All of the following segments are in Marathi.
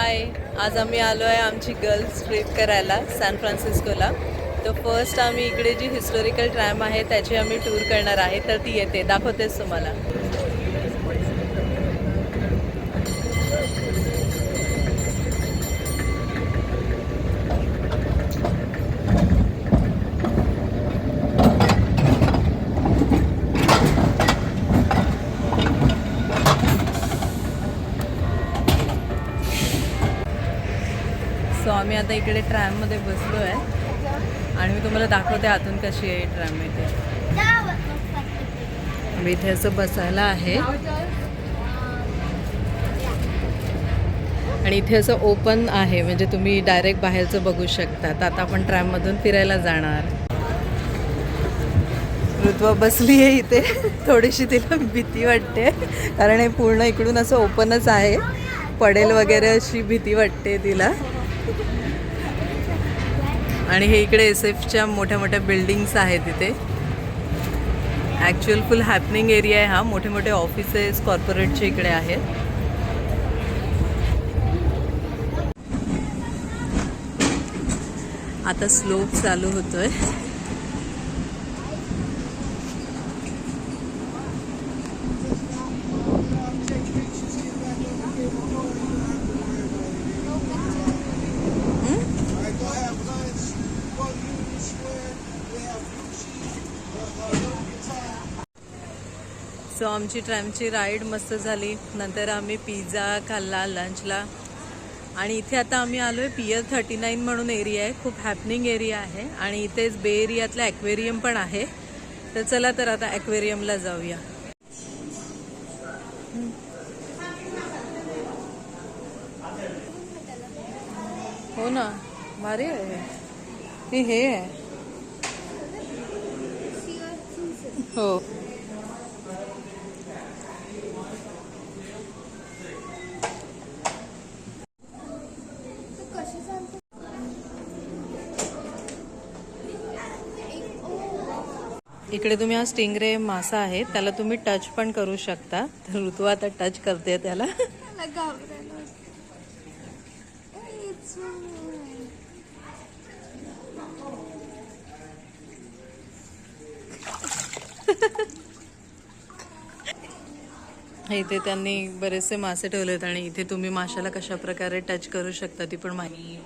हाय, आज आम्ही आलो आहे आमची गर्ल्स ट्रिप करायला सॅन फ्रान्सिस्कोला. तर फर्स्ट आम्ही इकडे जी हिस्टॉरिकल ट्रॅम आहे त्याची आम्ही टूर करणार आहे. तर ती येते, दाखवतेच तुम्हाला. सो आम्ही आता इकडे ट्रॅममध्ये बसलो आहे आणि मी तुम्हाला दाखवते आतून कशी आहे ट्रॅम. इथे इथे असं बसायला आहे आणि इथे असं ओपन आहे, म्हणजे तुम्ही डायरेक्ट बाहेरचं बघू शकता. तर आता आपण ट्रॅममधून फिरायला जाणार. ऋत्वा बसली आहे इथे, थोडीशी तिला भीती वाटते कारण हे पूर्ण इकडून असं ओपनच आहे, पडेल वगैरे अशी भीती वाटते तिला. आणि हे इकडे SF मोठ्या मोठ्या बिल्डिंग्स आहेत इथे. ॲक्च्युअल फुल हॅपनिंग एरिया आहे हा. मोठे मोठे ऑफिसेस कॉर्पोरेटचे इकडे आहेत. आता स्लोप चालू होतोय. सो आमची ट्रॅमची राईड मस्त झाली. नंतर आम्ही पिझ्झा खाल्ला लंचला. आणि इथे आता आम्ही आलो आहे पियर 39 म्हणून एरिया आहे. खूप हॅपनिंग एरिया आहे आणि इथेच बे एरियातलं ॲक्वेरियम पण आहे. तर चला तर आता ॲक्वेरियमला जाऊया. हो ना, भारी आहे हे आहे. हो, इकडे तुम्ही हा स्टिंगरे मासा आहे, त्याला तुम्ही टच पण करू शकता. तर ऋतू आता टच करते त्याला. इथे त्यांनी बरेचसे मासे ठेवलेत आणि इथे तुम्ही माशाला कशा प्रकारे टच करू शकता ती पण माहिती.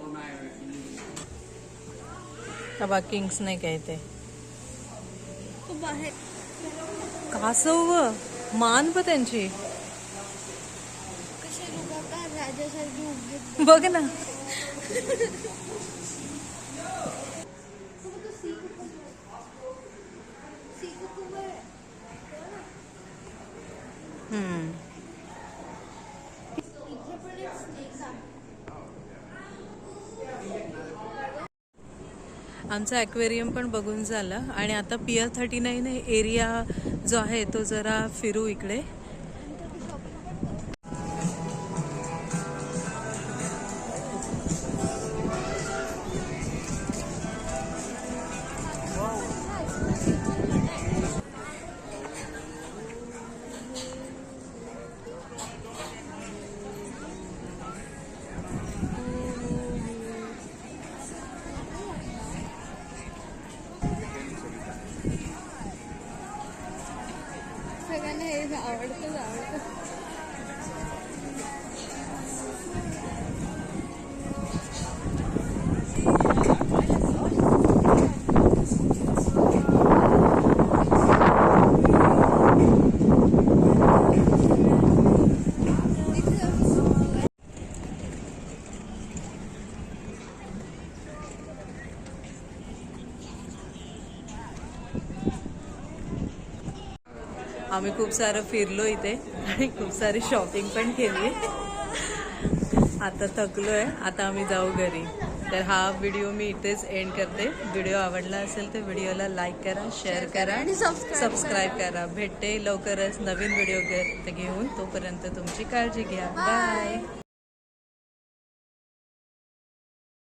किंग्स नाही काय ते कासव, मान पण त्यांची बघ ना. आमचा ॲक्वेरियम पण बघून झालं आणि आता पियर 39 एरिया जो आहे तो जरा फिरू इकडे. आम्ही खूप सारं फिरलो इथे आणि खूप सारी शॉपिंग पण केली. आता थकलोय, आता आम्ही जाऊ घरी. तर हा व्हिडिओ मी इथेच एंड करते. व्हिडिओ आवडला असेल तर व्हिडिओला लाईक करा, शेअर करा आणि सबस्क्राईब करा. भेटते लवकरच नवीन व्हिडिओ घेऊन. तोपर्यंत तुमची काळजी घ्या. बाय.